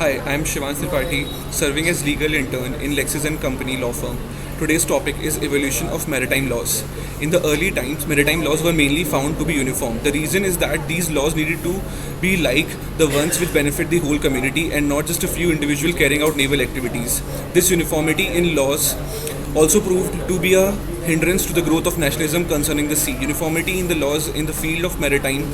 Hi, I am Shivan Tripathi, serving as legal intern in Lexis and Company law firm. Today's topic is evolution of maritime laws. In the early times, maritime laws were mainly found to be uniform. The reason is that these laws needed to be like the ones which benefit the whole community and not just a few individuals carrying out naval activities. This uniformity in laws also proved to be a hindrance to the growth of nationalism concerning the sea. Uniformity in the laws in the field of maritime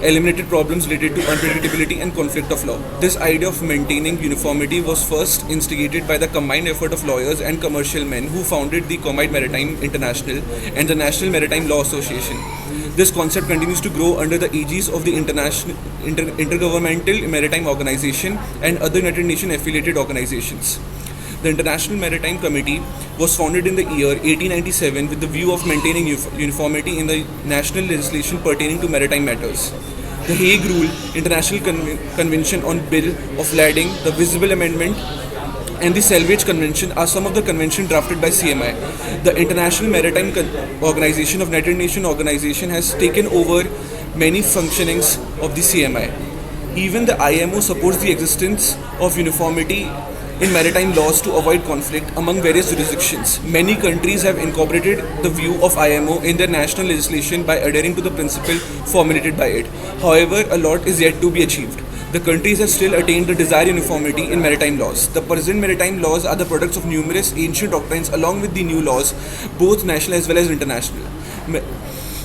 eliminated problems related to unpredictability and conflict of law. This idea of maintaining uniformity was first instigated by the combined effort of lawyers and commercial men who founded the Combined Maritime International and the National Maritime Law Association. This concept continues to grow under the aegis of the Intergovernmental Maritime Organization and other United Nations affiliated organizations. The International Maritime Committee was founded in the year 1897 with the view of maintaining uniformity in the national legislation pertaining to maritime matters. The Hague Rule, International Convention on Bill of Lading, the Visible Amendment, and the Salvage Convention are some of the conventions drafted by CMI. The International Maritime Organization of United Nations organization has taken over many functionings of the CMI. Even the IMO supports the existence of uniformity in maritime laws to avoid conflict among various jurisdictions. Many countries have incorporated the view of IMO in their national legislation by adhering to the principle formulated by it. However, a lot is yet to be achieved. The countries have still attained the desired uniformity in maritime laws. The present maritime laws are the products of numerous ancient doctrines along with the new laws, both national as well as international.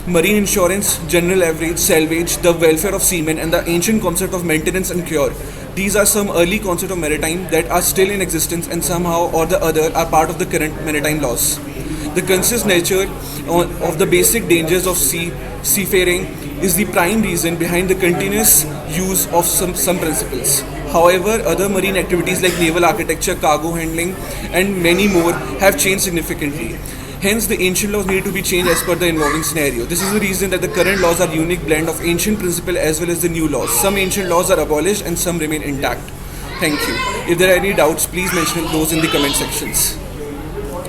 Marine insurance, general average, salvage, the welfare of seamen, and the ancient concept of maintenance and cure. These are some early concepts of maritime that are still in existence and somehow or the other are part of the current maritime laws. The conscious nature of the basic dangers of seafaring is the prime reason behind the continuous use of some principles. However, other marine activities like naval architecture, cargo handling, and many more have changed significantly. Hence, the ancient laws need to be changed as per the evolving scenario. This is the reason that the current laws are a unique blend of ancient principle as well as the new laws. Some ancient laws are abolished and some remain intact. Thank you. If there are any doubts, please mention those in the comment sections.